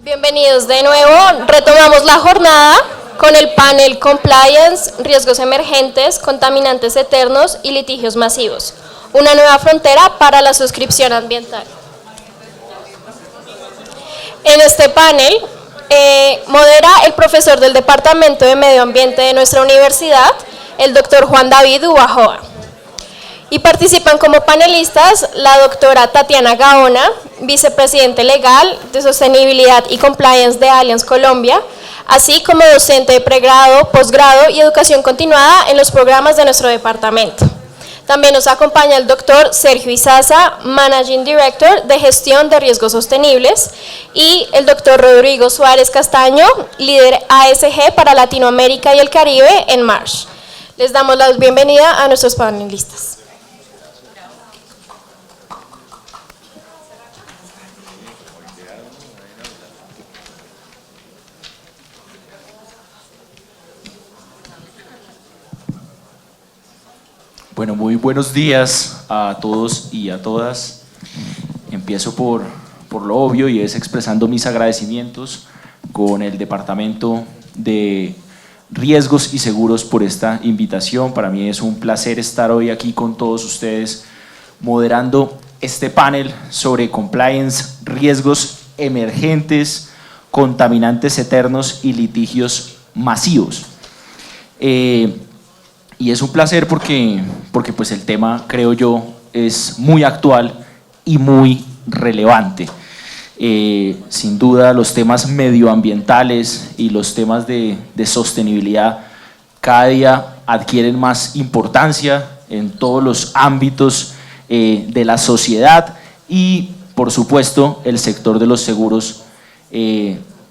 Bienvenidos de nuevo. Retomamos la jornada con el panel Compliance, Riesgos Emergentes, Contaminantes Eternos y Litigios Masivos. Una nueva frontera para la suscripción ambiental. En este panel modera el profesor del Departamento de Medio Ambiente de nuestra universidad, el doctor Juan David Ubajoa. Y participan como panelistas la doctora Tatiana Gaona, vicepresidente legal de Sostenibilidad y Compliance de Allianz Colombia, así como docente de pregrado, posgrado y educación continuada en los programas de nuestro departamento. También nos acompaña el doctor Sergio Izaza, Managing Director de Gestión de Riesgos Sostenibles, y el doctor Rodrigo Suárez Castaño, líder ASG para Latinoamérica y el Caribe en Marsh. Les damos la bienvenida a nuestros panelistas. Bueno, muy buenos días a todos y a todas. Empiezo por lo obvio, y es expresando mis agradecimientos con el Departamento de Riesgos y Seguros por esta invitación. Para mí es un placer estar hoy aquí con todos ustedes moderando este panel sobre compliance, riesgos emergentes, contaminantes eternos y litigios masivos. Y es un placer porque pues el tema, creo yo, es muy actual y muy relevante. Sin duda, los temas medioambientales y los temas de sostenibilidad cada día adquieren más importancia en todos los ámbitos de la sociedad, y por supuesto el sector de los seguros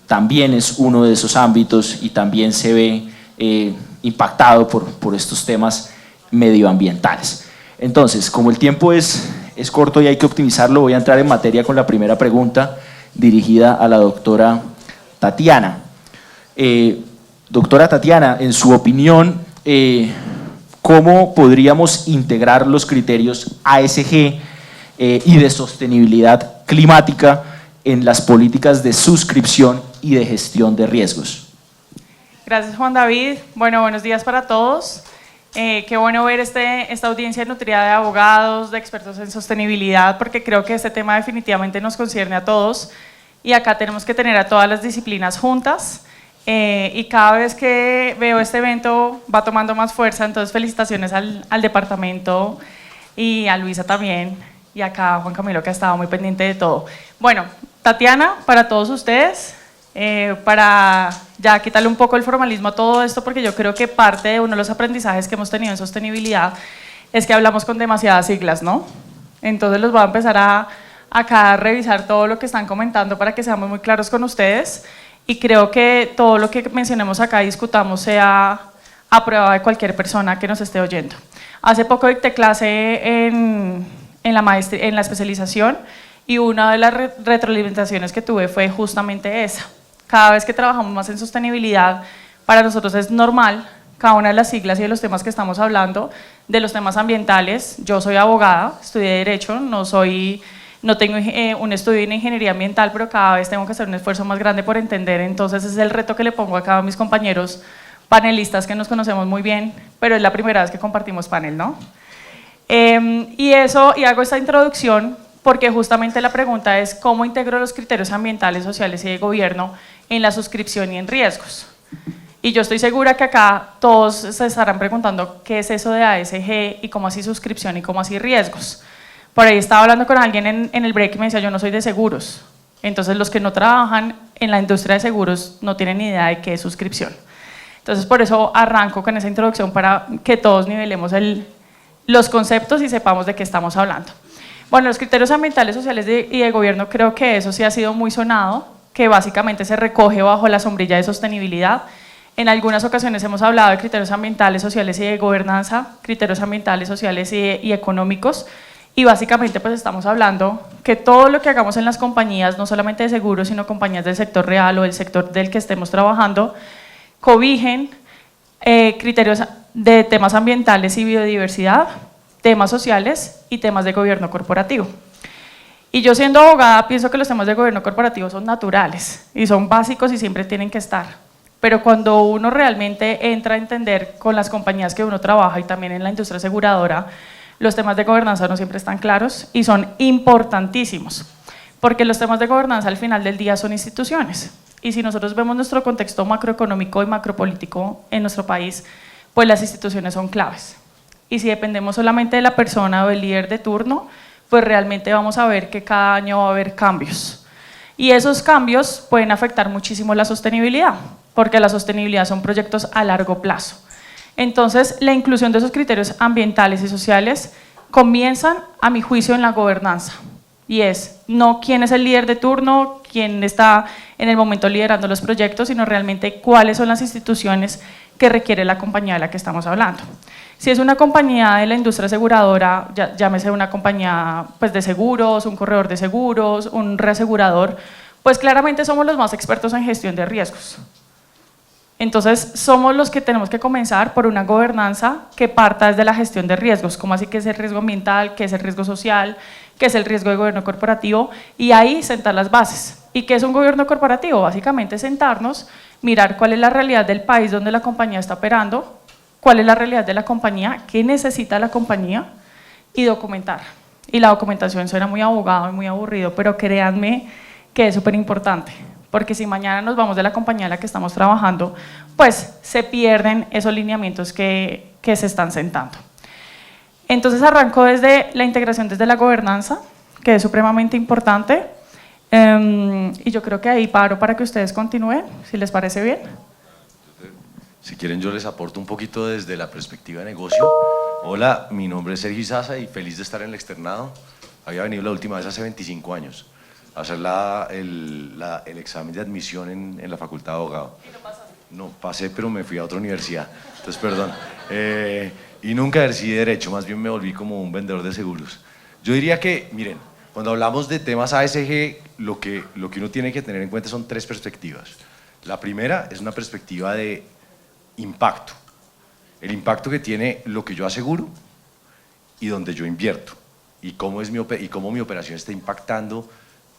también es uno de esos ámbitos y también se ve impactado por estos temas medioambientales. Entonces, como el tiempo es corto y hay que optimizarlo, voy a entrar en materia con la primera pregunta dirigida a la doctora Tatiana. Doctora Tatiana, en su opinión, ¿cómo podríamos integrar los criterios ASG y de sostenibilidad climática en las políticas de suscripción y de gestión de riesgos? Gracias, Juan David. Bueno, buenos días para todos. Qué bueno ver esta audiencia nutrida de abogados, de expertos en sostenibilidad, porque creo que este tema definitivamente nos concierne a todos y acá tenemos que tener a todas las disciplinas juntas, y cada vez que veo este evento va tomando más fuerza. Entonces felicitaciones al departamento y a Luisa también, y acá a Juan Camilo, que ha estado muy pendiente de todo. Bueno, Tatiana, para todos ustedes, para ya quitarle un poco el formalismo a todo esto, porque yo creo que parte de uno de los aprendizajes que hemos tenido en sostenibilidad es que hablamos con demasiadas siglas, ¿no? Entonces los voy a empezar acá a revisar todo lo que están comentando para que seamos muy claros con ustedes, y creo que todo lo que mencionemos acá y discutamos sea a prueba de cualquier persona que nos esté oyendo. Hace poco dicté clase en la especialización, y una de las retroalimentaciones que tuve fue justamente esa. Cada vez que trabajamos más en sostenibilidad, para nosotros es normal cada una de las siglas y de los temas que estamos hablando, de los temas ambientales. Yo soy abogada, estudié Derecho, no tengo un estudio en Ingeniería Ambiental, pero cada vez tengo que hacer un esfuerzo más grande por entender. Entonces ese es el reto que le pongo a cada uno de mis compañeros panelistas, que nos conocemos muy bien, pero es la primera vez que compartimos panel, ¿no? Y hago esta introducción porque justamente la pregunta es cómo integro los criterios ambientales, sociales y de gobierno en la suscripción y en riesgos. Y yo estoy segura que acá todos se estarán preguntando qué es eso de ASG y cómo así suscripción y cómo así riesgos. Por ahí estaba hablando con alguien en el break y me decía: yo no soy de seguros. Entonces los que no trabajan en la industria de seguros no tienen ni idea de qué es suscripción. Entonces por eso arranco con esa introducción, para que todos nivelemos los conceptos y sepamos de qué estamos hablando. Bueno, los criterios ambientales, sociales y de gobierno, creo que eso sí ha sido muy sonado, que básicamente se recoge bajo la sombrilla de sostenibilidad. En algunas ocasiones hemos hablado de criterios ambientales, sociales y de gobernanza, criterios ambientales, sociales y económicos, y básicamente pues estamos hablando que todo lo que hagamos en las compañías, no solamente de seguros, sino compañías del sector real o del sector del que estemos trabajando, cobijen criterios de temas ambientales y biodiversidad, temas sociales y temas de gobierno corporativo. Y yo siendo abogada pienso que los temas de gobierno corporativo son naturales y son básicos y siempre tienen que estar. Pero cuando uno realmente entra a entender con las compañías que uno trabaja y también en la industria aseguradora, los temas de gobernanza no siempre están claros y son importantísimos. Porque los temas de gobernanza al final del día son instituciones. Y si nosotros vemos nuestro contexto macroeconómico y macropolítico en nuestro país, pues las instituciones son claves. Y si dependemos solamente de la persona o del líder de turno, pues realmente vamos a ver que cada año va a haber cambios. Y esos cambios pueden afectar muchísimo la sostenibilidad, porque la sostenibilidad son proyectos a largo plazo. Entonces, la inclusión de esos criterios ambientales y sociales comienzan, a mi juicio, en la gobernanza. Y es no quién es el líder de turno, quién está en el momento liderando los proyectos, sino realmente cuáles son las instituciones que requiere la compañía de la que estamos hablando. Si es una compañía de la industria aseguradora, llámese una compañía pues, de seguros, un corredor de seguros, un reasegurador, pues claramente somos los más expertos en gestión de riesgos. Entonces, somos los que tenemos que comenzar por una gobernanza que parta desde la gestión de riesgos, como así que es el riesgo ambiental, qué es el riesgo social, qué es el riesgo de gobierno corporativo, y ahí sentar las bases. ¿Y qué es un gobierno corporativo? Básicamente sentarnos, mirar cuál es la realidad del país donde la compañía está operando, cuál es la realidad de la compañía, qué necesita la compañía, y documentar. Y la documentación suena muy abogado y muy aburrido, pero créanme que es súper importante. Porque si mañana nos vamos de la compañía en la que estamos trabajando, pues se pierden esos lineamientos que se están sentando. Entonces arranco desde la integración, desde la gobernanza, que es supremamente importante, y yo creo que ahí paro para que ustedes continúen, si les parece bien. Si quieren yo les aporto un poquito desde la perspectiva de negocio. Hola, mi nombre es Sergio Izaza y feliz de estar en el externado. Había venido la última vez hace 25 años. Hacer el examen de admisión en la Facultad de Abogado. ¿Y no pasaste? No, pasé, pero me fui a otra universidad, entonces perdón. Y nunca ejercí Derecho, más bien me volví como un vendedor de seguros. Yo diría que, miren, cuando hablamos de temas ASG, lo que uno tiene que tener en cuenta son tres perspectivas. La primera es una perspectiva de impacto. El impacto que tiene lo que yo aseguro y donde yo invierto. Y cómo mi operación está impactando,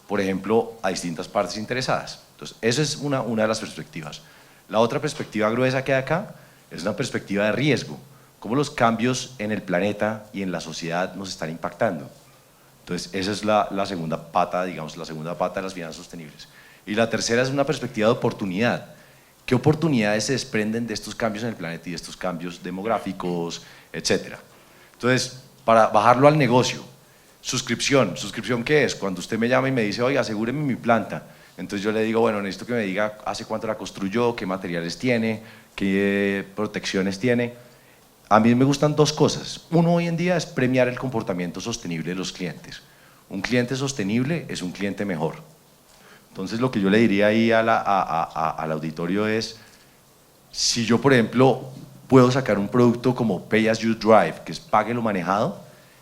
por ejemplo, a distintas partes interesadas. Entonces, esa es una de las perspectivas. La otra perspectiva gruesa que hay acá es una perspectiva de riesgo, cómo los cambios en el planeta y en la sociedad nos están impactando. Entonces, esa es la segunda pata, digamos, la segunda pata de las finanzas sostenibles. Y la tercera es una perspectiva de oportunidad. ¿Qué oportunidades se desprenden de estos cambios en el planeta y de estos cambios demográficos, etcétera? Entonces, para bajarlo al negocio, suscripción ¿qué es? Cuando usted me llama y me dice, oiga, asegúreme mi planta, entonces yo le digo, bueno, necesito que me diga hace cuánto la construyó, qué materiales tiene, qué protecciones tiene. A mí me gustan dos cosas. Uno hoy en día es premiar el comportamiento sostenible de los clientes. Un cliente sostenible es un cliente mejor. Entonces lo que yo le diría ahí al auditorio es, si yo por ejemplo puedo sacar un producto como Pay As You Drive, que es páguelo manejado,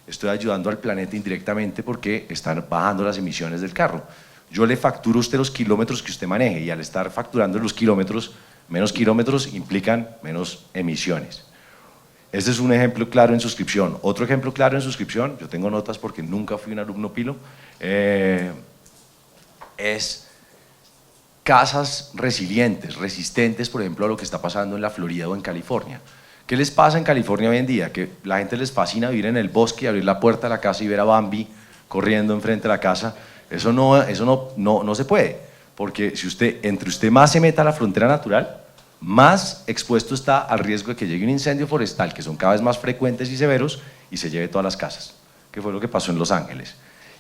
estoy ayudando al planeta indirectamente porque están bajando las emisiones del carro. Yo le facturo a usted los kilómetros que usted maneje y al estar facturando los kilómetros, menos kilómetros implican menos emisiones. Este es un ejemplo claro en suscripción. Otro ejemplo claro en suscripción, yo tengo notas porque nunca fui un alumno pilo, es casas resilientes, resistentes, por ejemplo, a lo que está pasando en la Florida o en California. ¿Qué les pasa en California hoy en día? Que la gente les fascina vivir en el bosque, abrir la puerta de la casa y ver a Bambi corriendo enfrente de la casa. Eso no se puede, porque si entre usted más se meta a la frontera natural, más expuesto está al riesgo de que llegue un incendio forestal, que son cada vez más frecuentes y severos, y se lleve todas las casas, que fue lo que pasó en Los Ángeles.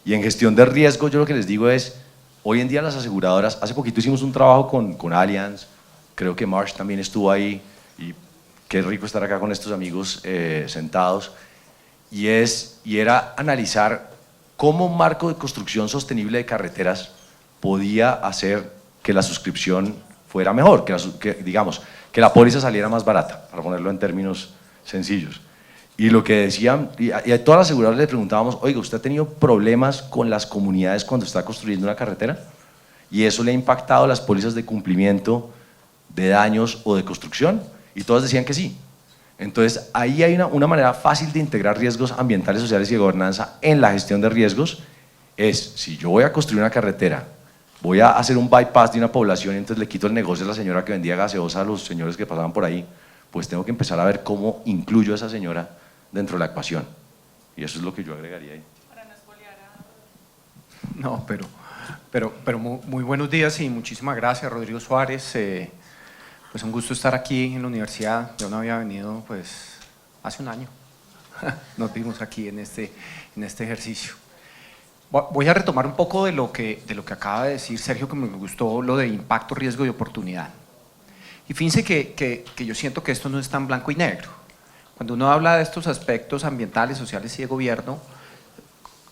Y en gestión de riesgo, yo lo que les digo es, hoy en día las aseguradoras, hace poquito hicimos un trabajo con Allianz, creo que Marsh también estuvo ahí, y qué rico estar acá con estos amigos sentados, y era analizar cómo un marco de construcción sostenible de carreteras podía hacer que la suscripción fuera mejor, que la póliza saliera más barata, para ponerlo en términos sencillos. Y lo que decían, y a todas las aseguradoras le preguntábamos, oiga, ¿usted ha tenido problemas con las comunidades cuando está construyendo una carretera? Y eso le ha impactado las pólizas de cumplimiento de daños o de construcción, y todas decían que sí. Entonces ahí hay una manera fácil de integrar riesgos ambientales, sociales y de gobernanza en la gestión de riesgos, es, si yo voy a construir una carretera, voy a hacer un bypass de una población y entonces le quito el negocio a la señora que vendía gaseosa a los señores que pasaban por ahí, pues tengo que empezar a ver cómo incluyo a esa señora dentro de la ecuación. Y eso es lo que yo agregaría ahí. No, pero muy buenos días y muchísimas gracias, Rodrigo Suárez. Pues un gusto estar aquí en la universidad. Yo no había venido pues hace un año. Nos vimos aquí en este ejercicio. Voy a retomar un poco de lo que acaba de decir Sergio, que me gustó lo de impacto, riesgo y oportunidad. Y fíjense que yo siento que esto no es tan blanco y negro. Cuando uno habla de estos aspectos ambientales, sociales y de gobierno,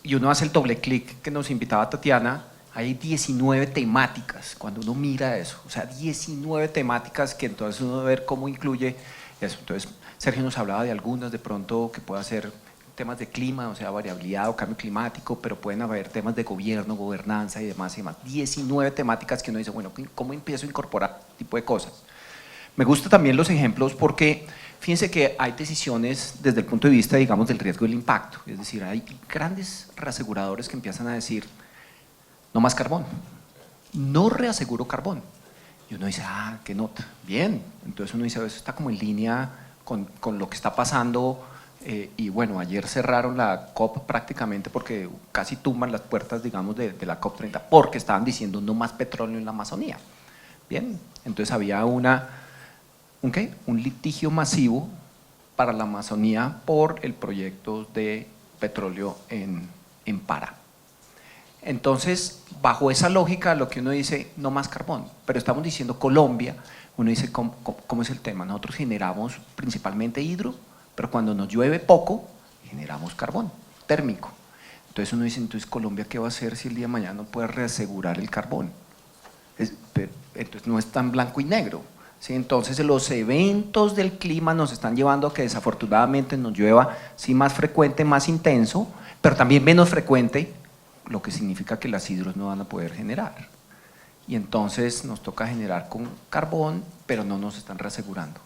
y uno hace el doble clic que nos invitaba Tatiana, hay 19 temáticas, cuando uno mira eso, o sea, 19 temáticas que entonces uno debe ver cómo incluye eso. Entonces, Sergio nos hablaba de algunas de pronto que pueda ser temas de clima, o sea, variabilidad o cambio climático, pero pueden haber temas de gobierno, gobernanza y demás y demás. 19 temáticas que uno dice, bueno, ¿cómo empiezo a incorporar este tipo de cosas? Me gustan también los ejemplos porque fíjense que hay decisiones desde el punto de vista, digamos, del riesgo y el impacto. Es decir, hay grandes reaseguradores que empiezan a decir, no más carbón, no reaseguro carbón. Y uno dice, ah, qué nota, bien. Entonces uno dice, eso está como en línea con lo que está pasando. Y bueno, ayer cerraron la COP prácticamente porque casi tumban las puertas, digamos, de la COP 30, porque estaban diciendo no más petróleo en la Amazonía. Bien, entonces había un litigio masivo para la Amazonía por el proyecto de petróleo en Pará. Entonces, bajo esa lógica, lo que uno dice, no más carbón, pero estamos diciendo Colombia, uno dice, ¿cómo es el tema? Nosotros generamos principalmente hidro, pero cuando nos llueve poco, generamos carbón térmico. Entonces uno dice, entonces Colombia, ¿qué va a hacer si el día de mañana no puede reasegurar el carbón? Entonces no es tan blanco y negro. ¿Sí? Entonces los eventos del clima nos están llevando a que desafortunadamente nos llueva, sí, más frecuente, más intenso, pero también menos frecuente, lo que significa que las hidros no van a poder generar. Y entonces nos toca generar con carbón, pero no nos están reasegurando.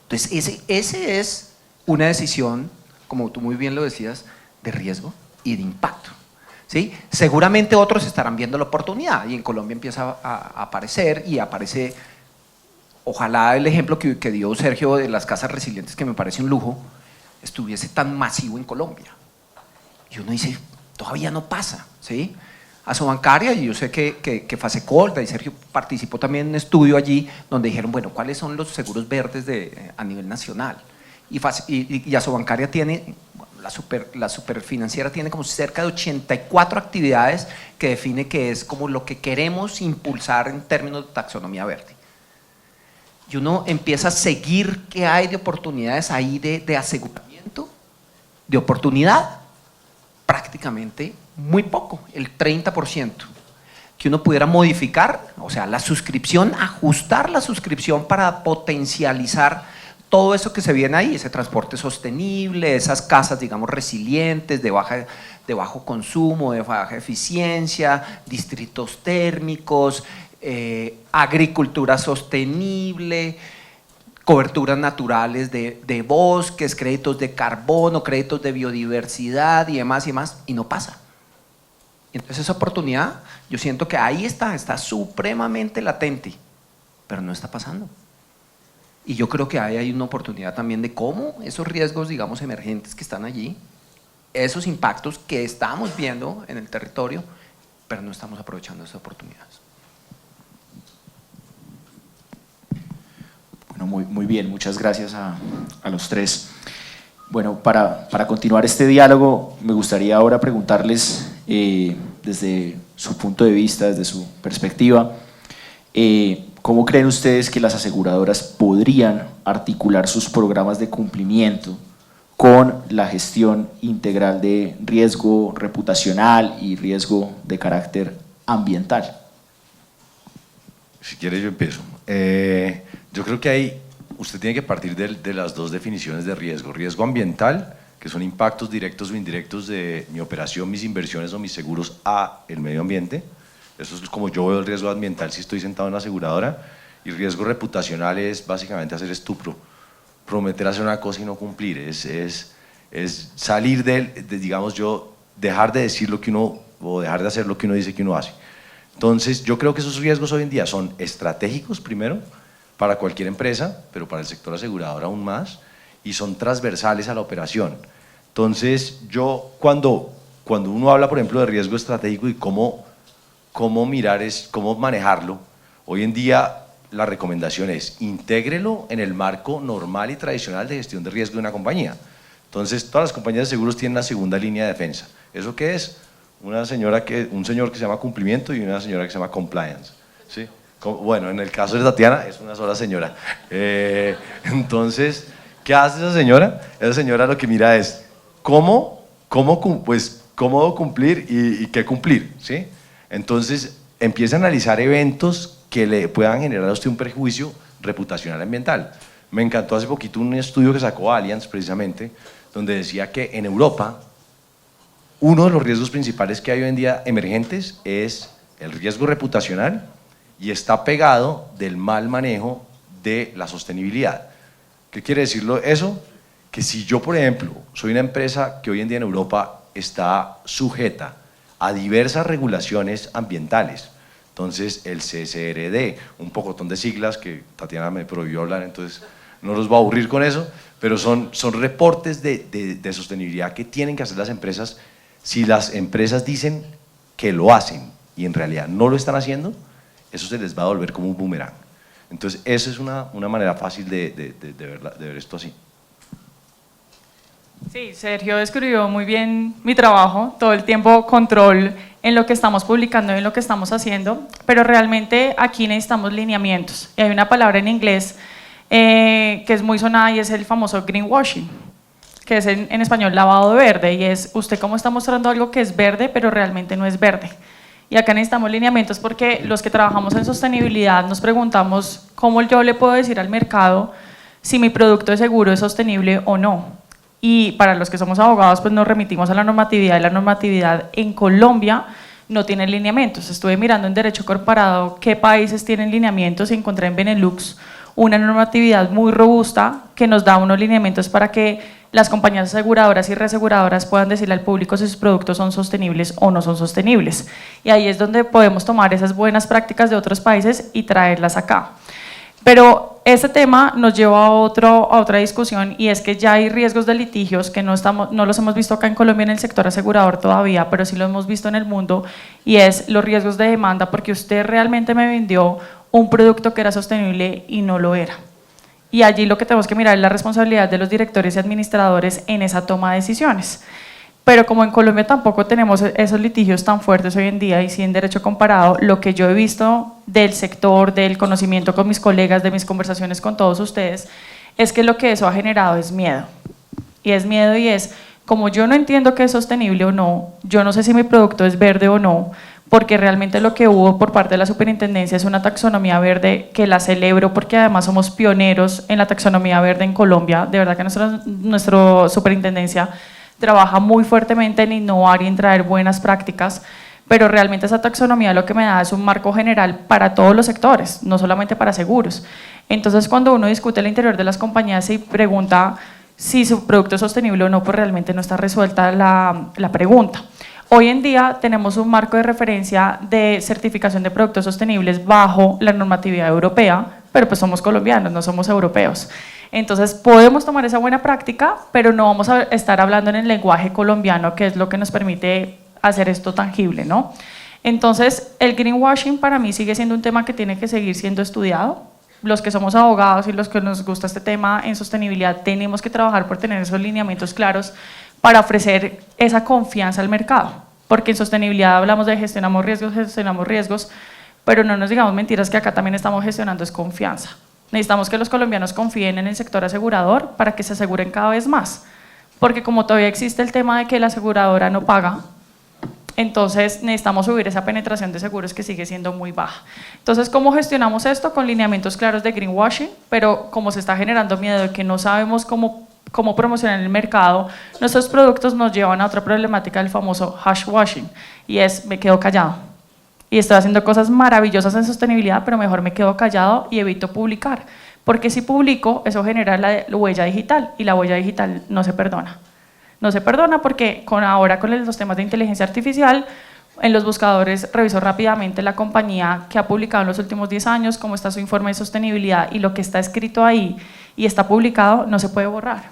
Entonces ese es una decisión, como tú muy bien lo decías, de riesgo y de impacto. ¿Sí? Seguramente otros estarán viendo la oportunidad y en Colombia empieza a aparecer y aparece, ojalá el ejemplo que dio Sergio de las casas resilientes, que me parece un lujo, estuviese tan masivo en Colombia. Y uno dice, todavía no pasa, ¿sí? Asobancaria, y yo sé que Fasecolda y Sergio participó también en un estudio allí donde dijeron, bueno, ¿cuáles son los seguros verdes a nivel nacional? Y Asobancaria tiene, la superfinanciera tiene como cerca de 84 actividades que define que es como lo que queremos impulsar en términos de taxonomía verde. Y uno empieza a seguir qué hay de oportunidades ahí de aseguramiento, de oportunidad, prácticamente muy poco, el 30%, que uno pudiera modificar, o sea, la suscripción, ajustar la suscripción para potencializar todo eso que se viene ahí, ese transporte sostenible, esas casas, digamos, resilientes, de bajo consumo, de baja eficiencia, distritos térmicos, agricultura sostenible, coberturas naturales de bosques, créditos de carbono, créditos de biodiversidad y demás, y no pasa. Entonces esa oportunidad, yo siento que ahí está supremamente latente, pero no está pasando. Y yo creo que hay una oportunidad también de cómo esos riesgos, digamos, emergentes que están allí, esos impactos que estamos viendo en el territorio, pero no estamos aprovechando esas oportunidades. Bueno, muy bien, muchas gracias a los tres. Bueno, para continuar este diálogo, me gustaría ahora preguntarles, desde su punto de vista, desde su perspectiva, ¿cómo creen ustedes que las aseguradoras podrían articular sus programas de cumplimiento con la gestión integral de riesgo reputacional y riesgo de carácter ambiental? Si quiere yo empiezo. Yo creo que usted tiene que partir de las dos definiciones de riesgo. Riesgo ambiental, que son impactos directos o indirectos de mi operación, mis inversiones o mis seguros a el medio ambiente. Eso es como yo veo el riesgo ambiental si estoy sentado en una aseguradora. Y riesgo reputacional es básicamente hacer estupro, prometer hacer una cosa y no cumplir. Es salir digamos yo, dejar de decir lo que uno o dejar de hacer lo que uno dice que uno hace. Entonces, yo creo que esos riesgos hoy en día son estratégicos, primero, para cualquier empresa, pero para el sector asegurador aún más, y son transversales a la operación. Entonces, yo cuando uno habla, por ejemplo, de riesgo estratégico y cómo cómo manejarlo, hoy en día la recomendación es intégrelo en el marco normal y tradicional de gestión de riesgo de una compañía. Entonces, todas las compañías de seguros tienen una segunda línea de defensa. ¿Eso qué es? Un señor que se llama cumplimiento y una señora que se llama compliance. ¿Sí? Bueno, en el caso de Tatiana es una sola señora. Entonces, ¿qué hace esa señora? Esa señora lo que mira es cómo cumplir y qué cumplir. ¿Sí? Entonces, empieza a analizar eventos que le puedan generar a usted un perjuicio reputacional ambiental. Me encantó hace poquito un estudio que sacó Allianz, precisamente, donde decía que en Europa uno de los riesgos principales que hay hoy en día emergentes es el riesgo reputacional y está pegado del mal manejo de la sostenibilidad. ¿Qué quiere decirlo eso? Que si yo, por ejemplo, soy una empresa que hoy en día en Europa está sujeta a diversas regulaciones ambientales, entonces el CSRD, un pocotón de siglas que Tatiana me prohibió hablar, entonces no los voy a aburrir con eso, pero son reportes de sostenibilidad que tienen que hacer las empresas. Si las empresas dicen que lo hacen y en realidad no lo están haciendo, eso se les va a volver como un boomerang. Entonces, esa es una manera fácil de ver esto así. Sí, Sergio describió muy bien mi trabajo, todo el tiempo control en lo que estamos publicando y en lo que estamos haciendo, pero realmente aquí necesitamos lineamientos. Y hay una palabra en inglés que es muy sonada y es el famoso greenwashing, que es en español lavado de verde, y es usted cómo está mostrando algo que es verde, pero realmente no es verde. Y acá necesitamos lineamientos porque los que trabajamos en sostenibilidad nos preguntamos cómo yo le puedo decir al mercado si mi producto de seguro es sostenible o no. Y para los que somos abogados, pues nos remitimos a la normatividad, y la normatividad en Colombia no tiene lineamientos. Estuve mirando en derecho comparado qué países tienen lineamientos y encontré en Benelux una normatividad muy robusta que nos da unos lineamientos para que las compañías aseguradoras y reaseguradoras puedan decirle al público si sus productos son sostenibles o no son sostenibles. Y ahí es donde podemos tomar esas buenas prácticas de otros países y traerlas acá. Pero este tema nos lleva a otra discusión, y es que ya hay riesgos de litigios que no los hemos visto acá en Colombia en el sector asegurador todavía, pero sí lo hemos visto en el mundo, y es los riesgos de demanda porque usted realmente me vendió un producto que era sostenible y no lo era. Y allí lo que tenemos que mirar es la responsabilidad de los directores y administradores en esa toma de decisiones. Pero como en Colombia tampoco tenemos esos litigios tan fuertes hoy en día, y sí en derecho comparado, lo que yo he visto del sector, del conocimiento con mis colegas, de mis conversaciones con todos ustedes, es que lo que eso ha generado es miedo. Y es, como yo no entiendo qué es sostenible o no, yo no sé si mi producto es verde o no, porque realmente lo que hubo por parte de la superintendencia es una taxonomía verde que la celebro porque además somos pioneros en la taxonomía verde en Colombia. De verdad que nuestra superintendencia trabaja muy fuertemente en innovar y en traer buenas prácticas, pero realmente esa taxonomía lo que me da es un marco general para todos los sectores, no solamente para seguros. Entonces, cuando uno discute el interior de las compañías y pregunta si su producto es sostenible o no, pues realmente no está resuelta la pregunta. Hoy en día tenemos un marco de referencia de certificación de productos sostenibles bajo la normatividad europea, pero pues somos colombianos, no somos europeos. Entonces podemos tomar esa buena práctica, pero no vamos a estar hablando en el lenguaje colombiano, que es lo que nos permite hacer esto tangible, ¿no? Entonces el greenwashing para mí sigue siendo un tema que tiene que seguir siendo estudiado. Los que somos abogados y los que nos gusta este tema en sostenibilidad tenemos que trabajar por tener esos lineamientos claros para ofrecer esa confianza al mercado, porque en sostenibilidad hablamos de gestionamos riesgos, pero no nos digamos mentiras que acá también estamos gestionando es confianza. Necesitamos que los colombianos confíen en el sector asegurador para que se aseguren cada vez más, porque como todavía existe el tema de que la aseguradora no paga, entonces necesitamos subir esa penetración de seguros que sigue siendo muy baja. Entonces, ¿cómo gestionamos esto? Con lineamientos claros de greenwashing, pero como se está generando miedo de que no sabemos cómo promocionar el mercado, nuestros productos nos llevan a otra problemática del famoso hashwashing, y es me quedo callado. Y estoy haciendo cosas maravillosas en sostenibilidad, pero mejor me quedo callado y evito publicar, porque si publico, eso genera la huella digital, y la huella digital no se perdona. No se perdona porque ahora con los temas de inteligencia artificial, En los buscadores reviso rápidamente la compañía que ha publicado en los últimos 10 años, cómo está su informe de sostenibilidad, y lo que está escrito ahí y está publicado no se puede borrar.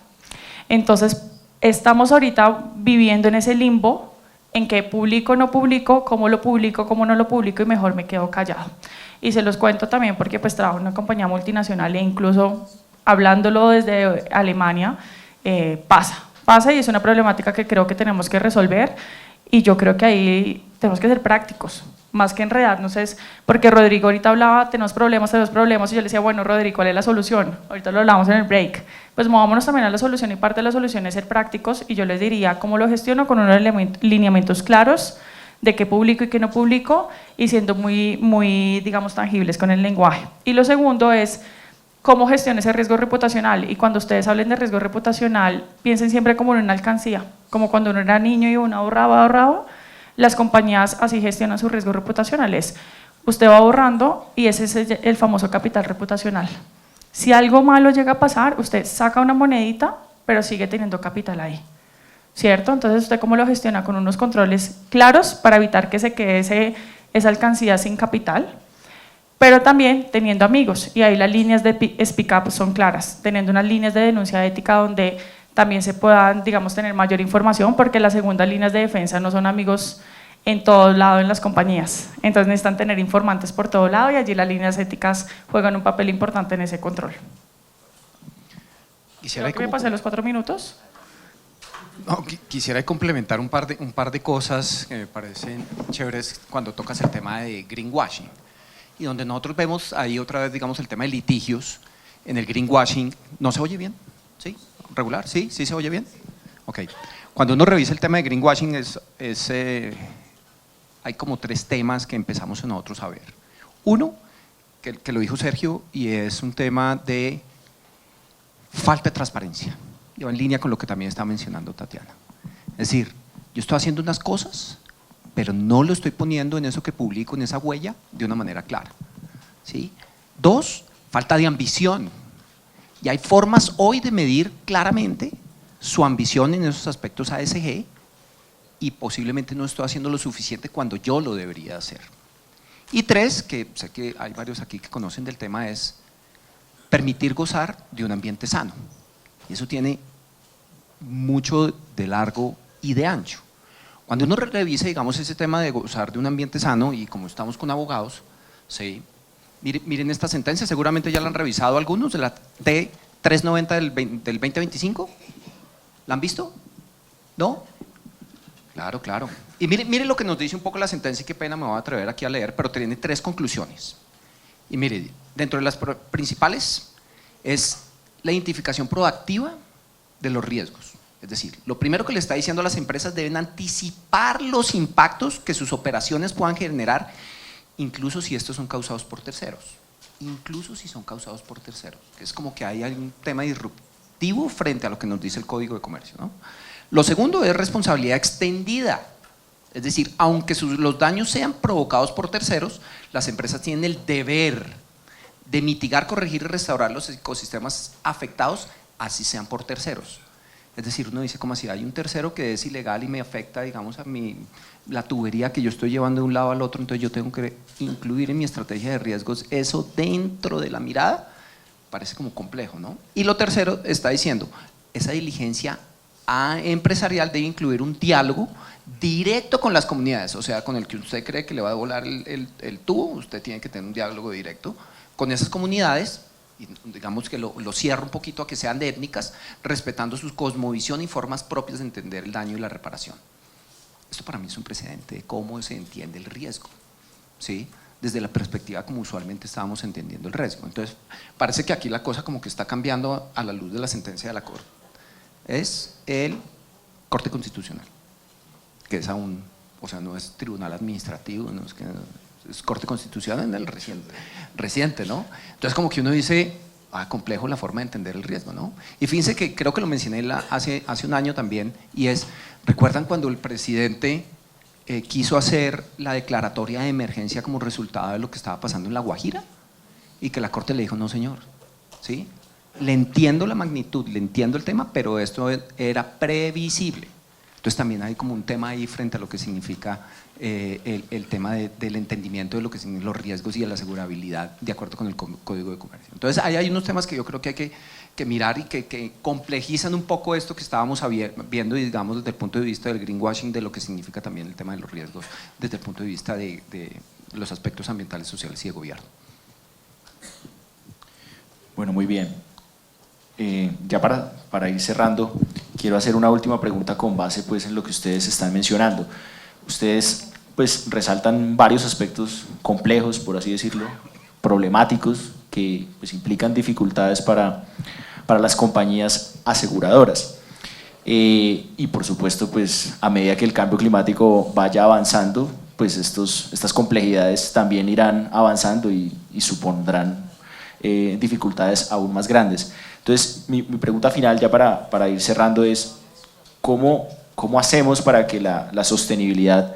Entonces, estamos ahorita viviendo en ese limbo en que publico, no publico, cómo lo publico, cómo no lo publico, y mejor me quedo callado. Y se los cuento también porque pues trabajo en una compañía multinacional e incluso hablándolo desde Alemania, pasa y es una problemática que creo que tenemos que resolver, y yo creo que ahí tenemos que ser prácticos, más que enredarnos. Es porque Rodrigo ahorita hablaba, tenemos problemas, y yo le decía, bueno, Rodrigo, ¿cuál es la solución? Ahorita lo hablamos en el break. Pues movámonos también a la solución, y parte de la solución es ser prácticos, y yo les diría, ¿cómo lo gestiono? Con unos lineamientos claros de qué publico y qué no publico, y siendo muy, digamos, tangibles con el lenguaje. Y lo segundo es, ¿cómo gestiono ese riesgo reputacional? Y cuando ustedes hablen de riesgo reputacional, piensen siempre como en una alcancía, como cuando uno era niño y uno ahorraba. Las compañías así gestionan su riesgo reputacional. Usted va ahorrando y ese es el famoso capital reputacional. Si algo malo llega a pasar, usted saca una monedita, pero sigue teniendo capital ahí, ¿cierto? Entonces, ¿usted cómo lo gestiona? Con unos controles claros para evitar que se quede esa alcancía sin capital, pero también teniendo amigos, y ahí las líneas de speak up son claras, teniendo unas líneas de denuncia ética donde también se puedan, digamos, tener mayor información, porque las segundas líneas de defensa no son amigos en todo lado en las compañías, entonces necesitan tener informantes por todo lado, y allí las líneas éticas juegan un papel importante en ese control. Quisiera ¿Creo que me pasé los 4 minutos? No, quisiera complementar un par de cosas que me parecen chéveres cuando tocas el tema de greenwashing, y donde nosotros vemos ahí otra vez, digamos, el tema de litigios en el greenwashing. ¿No se oye bien? ¿Sí? ¿Regular? ¿Sí? ¿Sí se oye bien? Ok. Cuando uno revisa el tema de greenwashing hay como 3 temas que empezamos nosotros a ver. Uno, que lo dijo Sergio, y es un tema de falta de transparencia. Y va en línea con lo que también está mencionando Tatiana. Es decir, yo estoy haciendo unas cosas, pero no lo estoy poniendo en eso que publico, en esa huella, de una manera clara, ¿sí? 2, falta de ambición. Y hay formas hoy de medir claramente su ambición en esos aspectos ASG, y posiblemente no estoy haciendo lo suficiente cuando yo lo debería hacer. Y 3, que sé que hay varios aquí que conocen del tema, es permitir gozar de un ambiente sano. Y eso tiene mucho de largo y de ancho. Cuando uno revisa, digamos, ese tema de gozar de un ambiente sano, y como estamos con abogados, ¿sí? Miren esta sentencia, seguramente ya la han revisado algunos, de la T390 del 2025. ¿La han visto? ¿No? Claro, claro. Y miren lo que nos dice un poco la sentencia, y qué pena me voy a atrever aquí a leer, pero tiene 3 conclusiones. Y mire, dentro de las principales es la identificación proactiva de los riesgos. Es decir, lo primero que le está diciendo a las empresas, deben anticipar los impactos que sus operaciones puedan generar, incluso si estos son causados por terceros. Incluso si son causados por terceros. Que es como que hay un tema disruptivo frente a lo que nos dice el Código de Comercio, ¿no? Lo segundo es responsabilidad extendida. Es decir, aunque los daños sean provocados por terceros, las empresas tienen el deber de mitigar, corregir y restaurar los ecosistemas afectados, así sean por terceros. Es decir, uno dice, como si hay un tercero que es ilegal y me afecta, digamos, a la tubería que yo estoy llevando de un lado al otro, entonces yo tengo que incluir en mi estrategia de riesgos eso dentro de la mirada, parece como complejo, ¿no? Y lo tercero está diciendo, esa diligencia empresarial debe incluir un diálogo directo con las comunidades, o sea, con el que usted cree que le va a volar el tubo, usted tiene que tener un diálogo directo con esas comunidades, y digamos que lo cierra un poquito a que sean étnicas, respetando su cosmovisión y formas propias de entender el daño y la reparación. Esto para mí es un precedente de cómo se entiende el riesgo, ¿sí? Desde la perspectiva como usualmente estábamos entendiendo el riesgo. Entonces, parece que aquí la cosa como que está cambiando a la luz de la sentencia de la Corte. Es el Corte Constitucional, que es aún, o sea, no es tribunal administrativo, no es que es Corte Constitucional en el reciente, ¿no? Entonces como que uno dice, complejo la forma de entender el riesgo, ¿no? Y fíjense que creo que lo mencioné hace un año también, y es, ¿recuerdan cuando el presidente quiso hacer la declaratoria de emergencia como resultado de lo que estaba pasando en La Guajira? Y que la Corte le dijo, no señor, ¿sí? Le entiendo la magnitud, le entiendo el tema, pero esto era previsible. Entonces también hay como un tema ahí frente a lo que significa el tema del entendimiento de lo que significan los riesgos y de la asegurabilidad de acuerdo con el Código de Comercio. Entonces ahí hay unos temas que yo creo que hay que mirar y que complejizan un poco esto que estábamos viendo, digamos, desde el punto de vista del greenwashing, de lo que significa también el tema de los riesgos desde el punto de vista de los aspectos ambientales, sociales y de gobierno. Bueno, muy bien. Ya para ir cerrando, quiero hacer una última pregunta con base pues, en lo que ustedes están mencionando. Ustedes pues, resaltan varios aspectos complejos, por así decirlo, problemáticos, que pues, implican dificultades para las compañías aseguradoras. Y por supuesto, pues, a medida que el cambio climático vaya avanzando, pues estas complejidades también irán avanzando y supondrán dificultades aún más grandes. Entonces, mi pregunta final ya para ir cerrando es, ¿cómo hacemos para que la sostenibilidad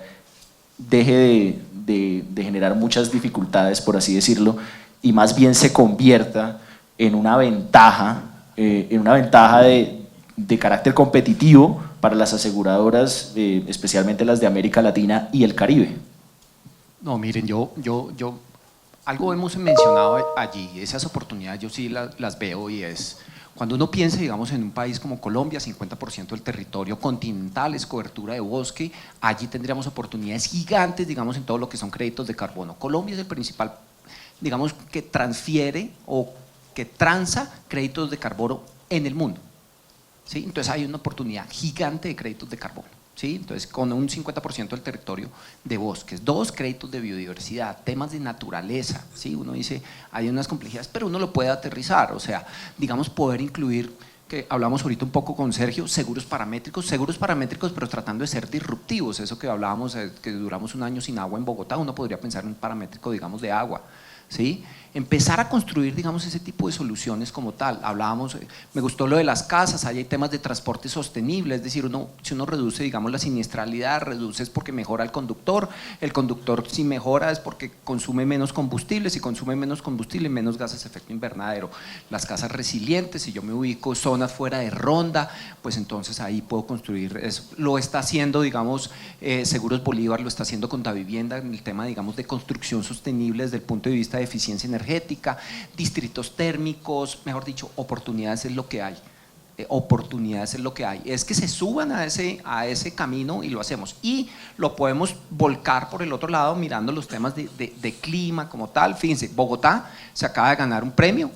deje de generar muchas dificultades, por así decirlo, y más bien se convierta en una ventaja de carácter competitivo para las aseguradoras, especialmente las de América Latina y el Caribe? No, miren, algo hemos mencionado allí, esas oportunidades yo sí las veo, y es cuando uno piensa, digamos, en un país como Colombia, 50% del territorio continental es cobertura de bosque, allí tendríamos oportunidades gigantes, digamos, en todo lo que son créditos de carbono. Colombia es el principal, digamos, que transfiere o que transa créditos de carbono en el mundo, ¿sí? Entonces hay una oportunidad gigante de créditos de carbono, ¿sí? Entonces con un 50% del territorio de bosques, 2 créditos de biodiversidad, temas de naturaleza, ¿sí? Uno dice, hay unas complejidades, pero uno lo puede aterrizar, o sea, digamos, poder incluir, que hablamos ahorita un poco con Sergio, seguros paramétricos, pero tratando de ser disruptivos, eso que hablábamos, que duramos un año sin agua en Bogotá, uno podría pensar en un paramétrico, digamos, de agua, ¿sí? Empezar a construir, digamos, ese tipo de soluciones como tal. Hablábamos, me gustó lo de las casas, ahí hay temas de transporte sostenible, es decir, si uno reduce, digamos, la siniestralidad, reduce es porque mejora el conductor si mejora es porque consume menos combustible, si consume menos combustible, menos gases de efecto invernadero. Las casas resilientes, si yo me ubico zonas fuera de ronda, pues entonces ahí puedo construir, lo está haciendo, digamos, Seguros Bolívar lo está haciendo con Davivienda en el tema, digamos, de construcción sostenible desde el punto de vista de eficiencia energética, distritos térmicos, mejor dicho, oportunidades es lo que hay. Es que se suban a ese camino y lo hacemos. Y lo podemos volcar por el otro lado mirando los temas de clima como tal. Fíjense, Bogotá se acaba de ganar un premio,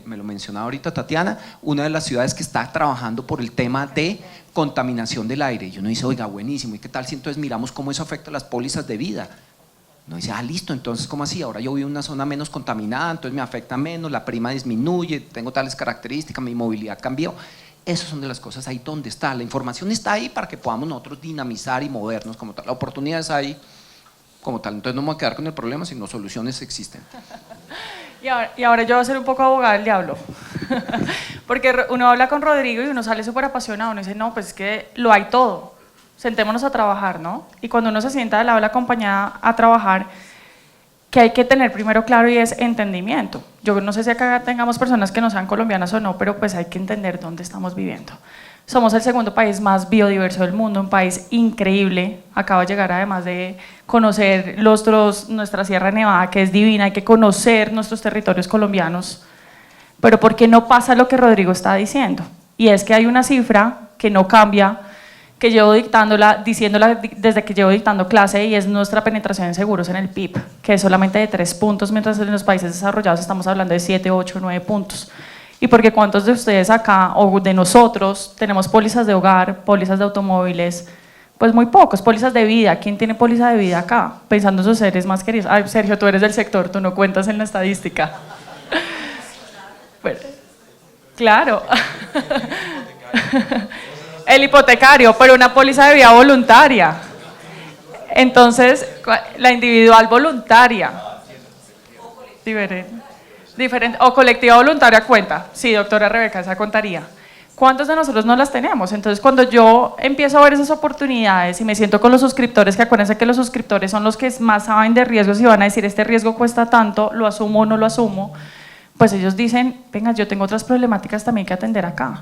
me lo mencionaba ahorita Tatiana, una de las ciudades que está trabajando por el tema de contaminación del aire. Y uno dice, oiga, buenísimo, ¿y qué tal si entonces miramos cómo eso afecta a las pólizas de vida? No dice, listo, entonces ¿cómo así? Ahora yo vivo en una zona menos contaminada, entonces me afecta menos, la prima disminuye, tengo tales características, mi movilidad cambió. Esas son de las cosas ahí donde está, la información está ahí para que podamos nosotros dinamizar y movernos como tal, la oportunidad es ahí como tal, entonces no me voy a quedar con el problema, sino soluciones existen. Y ahora yo voy a ser un poco abogada del diablo, porque uno habla con Rodrigo y uno sale súper apasionado, uno dice, no, pues es que lo hay todo. Sentémonos a trabajar, ¿no? Y cuando uno se sienta al lado de la compañía a trabajar, que hay que tener primero claro y es entendimiento. Yo no sé si acá tengamos personas que no sean colombianas o no, pero pues hay que entender dónde estamos viviendo. Somos el segundo país más biodiverso del mundo, un país increíble. Acabo de llegar además de conocer nuestra Sierra Nevada, que es divina, hay que conocer nuestros territorios colombianos. Pero ¿por qué no pasa lo que Rodrigo está diciendo? Y es que hay una cifra que no cambia, que llevo diciéndola desde que llevo dictando clase, y es nuestra penetración en seguros en el PIB, que es solamente de 3 puntos, mientras en los países desarrollados estamos hablando de 7, 8, 9 puntos. Y porque ¿cuántos de ustedes acá, o de nosotros, tenemos pólizas de hogar, pólizas de automóviles? Pues muy pocos, pólizas de vida. ¿Quién tiene póliza de vida acá? Pensando en sus seres más queridos. Ay, Sergio, tú eres del sector, tú no cuentas en la estadística. Bueno, claro. El hipotecario, pero una póliza de vida voluntaria. Entonces, la individual voluntaria. Diferente. O colectiva voluntaria cuenta. Sí, doctora Rebeca, esa contaría. ¿Cuántos de nosotros no las tenemos? Entonces, cuando yo empiezo a ver esas oportunidades y me siento con los suscriptores, que acuérdense que los suscriptores son los que más saben de riesgos y van a decir, este riesgo cuesta tanto, lo asumo o no lo asumo, pues ellos dicen, venga, yo tengo otras problemáticas también que atender acá.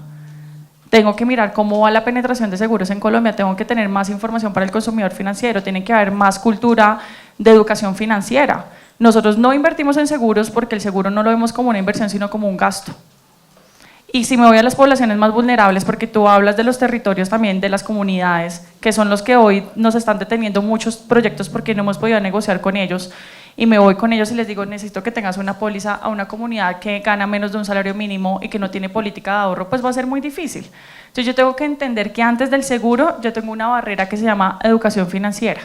tengo que mirar cómo va la penetración de seguros en Colombia, tengo que tener más información para el consumidor financiero, tiene que haber más cultura de educación financiera. Nosotros no invertimos en seguros porque el seguro no lo vemos como una inversión, sino como un gasto. Y si me voy a las poblaciones más vulnerables, porque tú hablas de los territorios también, de las comunidades, que son los que hoy nos están deteniendo muchos proyectos porque no hemos podido negociar con ellos, y me voy con ellos y les digo, necesito que tengas una póliza a una comunidad que gana menos de un salario mínimo y que no tiene política de ahorro, pues va a ser muy difícil. Entonces yo tengo que entender que antes del seguro yo tengo una barrera que se llama educación financiera.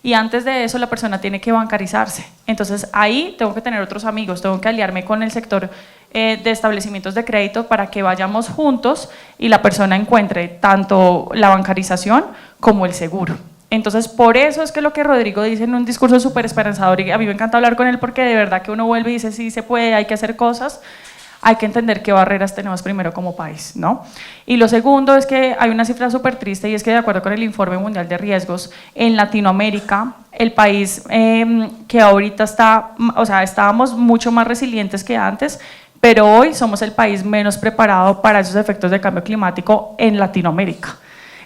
Y antes de eso la persona tiene que bancarizarse. Entonces ahí tengo que tener otros amigos, tengo que aliarme con el sector de establecimientos de crédito para que vayamos juntos y la persona encuentre tanto la bancarización como el seguro. Entonces por eso es que lo que Rodrigo dice en un discurso súper esperanzador, y a mí me encanta hablar con él porque de verdad que uno vuelve y dice sí se puede, hay que hacer cosas. Hay que entender qué barreras tenemos primero como país, ¿no? Y lo segundo es que hay una cifra súper triste y es que de acuerdo con el Informe Mundial de Riesgos, en Latinoamérica, el país que ahorita está, o sea, estábamos mucho más resilientes que antes, pero hoy somos el país menos preparado para esos efectos de cambio climático en Latinoamérica.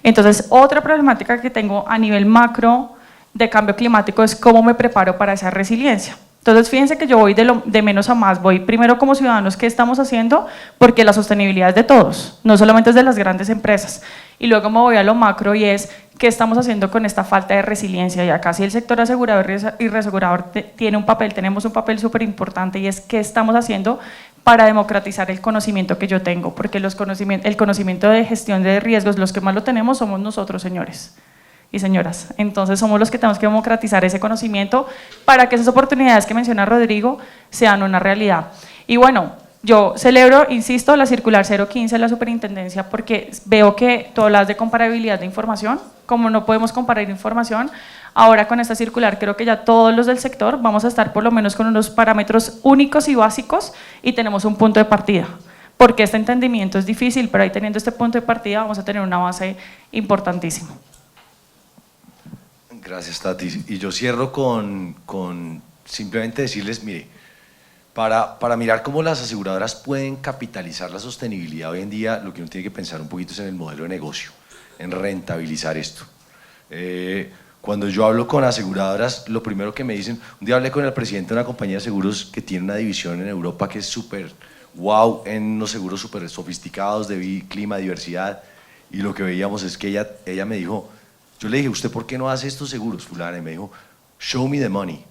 Entonces, otra problemática que tengo a nivel macro de cambio climático es cómo me preparo para esa resiliencia. Entonces, fíjense que yo voy de menos a más, voy primero como ciudadanos, ¿qué estamos haciendo? Porque la sostenibilidad es de todos, no solamente es de las grandes empresas. Y luego me voy a lo macro y es, ¿qué estamos haciendo con esta falta de resiliencia? Y acá sí el sector asegurador y reasegurador tiene un papel, tenemos un papel súper importante y es, ¿qué estamos haciendo para democratizar el conocimiento que yo tengo? Porque el conocimiento de gestión de riesgos, los que más lo tenemos somos nosotros, señores y señoras. Entonces somos los que tenemos que democratizar ese conocimiento para que esas oportunidades que menciona Rodrigo sean una realidad. Y bueno, yo celebro, insisto, la circular 015 de la superintendencia porque veo que tú hablas de comparabilidad de información, como no podemos comparar información, ahora con esta circular creo que ya todos los del sector vamos a estar por lo menos con unos parámetros únicos y básicos y tenemos un punto de partida. Porque este entendimiento es difícil, pero ahí teniendo este punto de partida vamos a tener una base importantísima. Gracias, Tati. Y yo cierro con simplemente decirles, mire, para mirar cómo las aseguradoras pueden capitalizar la sostenibilidad hoy en día, lo que uno tiene que pensar un poquito es en el modelo de negocio, en rentabilizar esto. Cuando yo hablo con aseguradoras, lo primero que me dicen, un día hablé con el presidente de una compañía de seguros que tiene una división en Europa que es súper wow, en unos seguros súper sofisticados de clima, diversidad, y lo que veíamos es que ella me dijo, yo le dije, ¿usted por qué no hace estos seguros, fulana? Y me dijo, show me the money.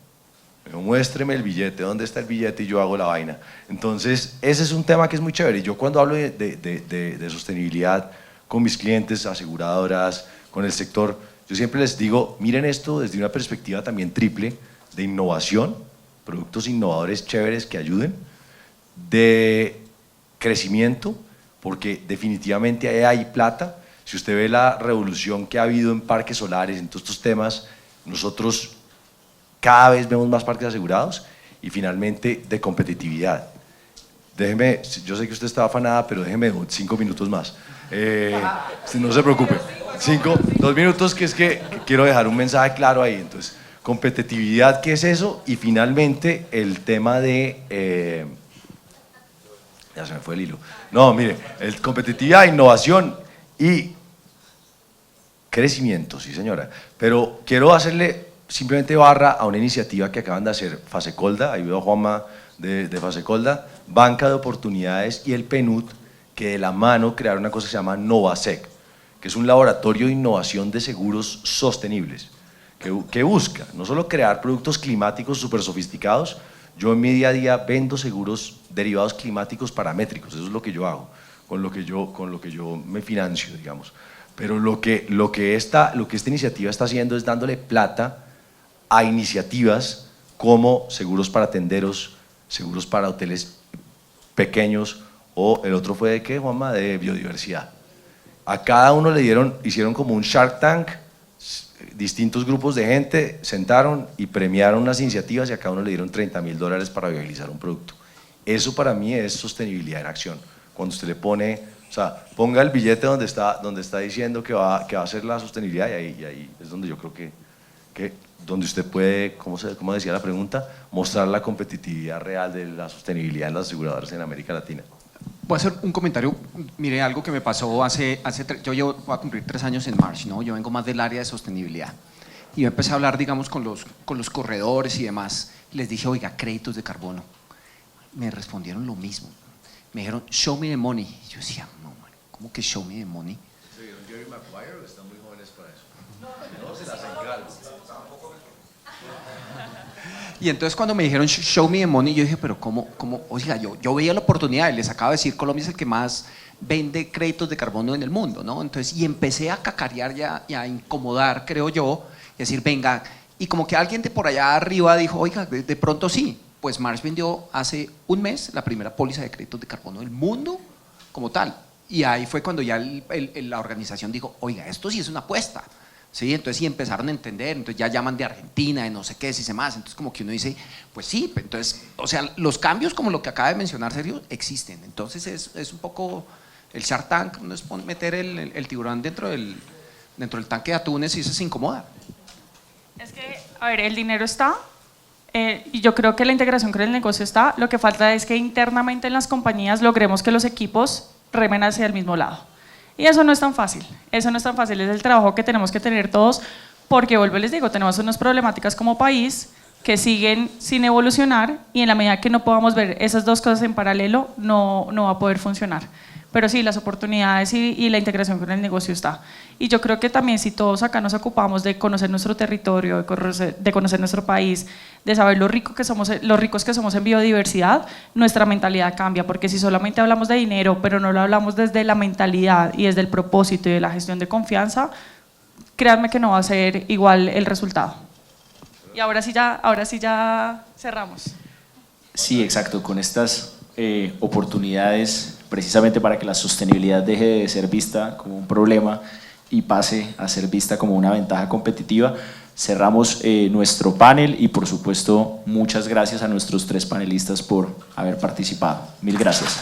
Me dijo, muéstreme el billete, ¿dónde está el billete? Y yo hago la vaina. Entonces, ese es un tema que es muy chévere. Yo cuando hablo de sostenibilidad con mis clientes, aseguradoras, con el sector, yo siempre les digo, miren esto desde una perspectiva también triple, de innovación, productos innovadores chéveres que ayuden, de crecimiento, porque definitivamente ahí hay plata. Si usted ve la revolución que ha habido en parques solares, en todos estos temas, nosotros cada vez vemos más parques asegurados y finalmente de competitividad. Déjeme, yo sé que usted está afanada, pero déjeme 5 minutos más. No se preocupe. 2 minutos que es que quiero dejar un mensaje claro ahí. Entonces, competitividad, ¿qué es eso? Y finalmente el tema de... ya se me fue el hilo. No, mire, competitividad, innovación y crecimiento, sí señora. Pero quiero hacerle simplemente barra a una iniciativa que acaban de hacer Fasecolda, ahí veo a Juanma de Fasecolda, Banca de Oportunidades y el PNUD, que de la mano crearon una cosa que se llama Novasec, que es un laboratorio de innovación de seguros sostenibles, que busca no solo crear productos climáticos súper sofisticados, yo en mi día a día vendo seguros derivados climáticos paramétricos, eso es lo que yo hago, con lo que yo me financio, digamos. Pero lo que esta iniciativa está haciendo es dándole plata a iniciativas como seguros para tenderos, seguros para hoteles pequeños, o el otro fue de ¿qué, Juanma? De biodiversidad. A cada uno hicieron como un Shark Tank, distintos grupos de gente sentaron y premiaron unas iniciativas y a cada uno le dieron $30.000 para viabilizar un producto. Eso para mí es sostenibilidad en acción. Cuando usted le pone, o sea, ponga el billete donde está diciendo que va a ser la sostenibilidad y ahí es donde yo creo que donde usted puede, como decía la pregunta, mostrar la competitividad real de la sostenibilidad en las aseguradoras en América Latina. Voy a hacer un comentario, mire, algo que me pasó voy a cumplir 3 años en Marsh, ¿no? Yo vengo más del área de sostenibilidad. Y yo empecé a hablar, digamos, con los corredores y demás. Les dije, oiga, créditos de carbono. Me respondieron lo mismo. Me dijeron, show me the money. Y yo decía, no, man, ¿cómo que show me the money? ¿Se vieron Jerry Maguire o están muy jóvenes para eso? No, se las encargo. Y entonces cuando me dijeron show me the money, yo dije, pero ¿cómo? Oiga, yo veía la oportunidad y les acabo de decir, Colombia es el que más vende créditos de carbono en el mundo, ¿no? Entonces, y empecé a cacarear y a incomodar, creo yo, y decir, venga, y como que alguien de por allá arriba dijo, oiga, de pronto sí, pues Marsh vendió hace un mes la primera póliza de créditos de carbono del mundo como tal. Y ahí fue cuando ya la organización dijo, oiga, esto sí es una apuesta. ¿Sí? Entonces sí empezaron a entender, entonces ya llaman de Argentina, de no sé qué, si se más, entonces como que uno dice, pues sí, entonces, o sea, los cambios como lo que acaba de mencionar Sergio existen, entonces es un poco el Shark Tank, no es meter el tiburón dentro del tanque de atunes y eso se incomoda. Es que, a ver, el dinero está, y yo creo que la integración con el negocio está, lo que falta es que internamente en las compañías logremos que los equipos remen hacia el mismo lado. Y eso no es tan fácil, es el trabajo que tenemos que tener todos, porque vuelvo y les digo, tenemos unas problemáticas como país que siguen sin evolucionar y en la medida que no podamos ver esas dos cosas en paralelo, no va a poder funcionar. Pero sí, las oportunidades y la integración con el negocio está. Y yo creo que también si todos acá nos ocupamos de conocer nuestro territorio, de conocer nuestro país, de saber lo ricos que somos en biodiversidad, nuestra mentalidad cambia, porque si solamente hablamos de dinero, pero no lo hablamos desde la mentalidad y desde el propósito y de la gestión de confianza, créanme que no va a ser igual el resultado. Y ahora sí ya cerramos. Sí, exacto, con estas oportunidades precisamente para que la sostenibilidad deje de ser vista como un problema y pase a ser vista como una ventaja competitiva. Cerramos nuestro panel y por supuesto muchas gracias a nuestros 3 panelistas por haber participado. Mil gracias.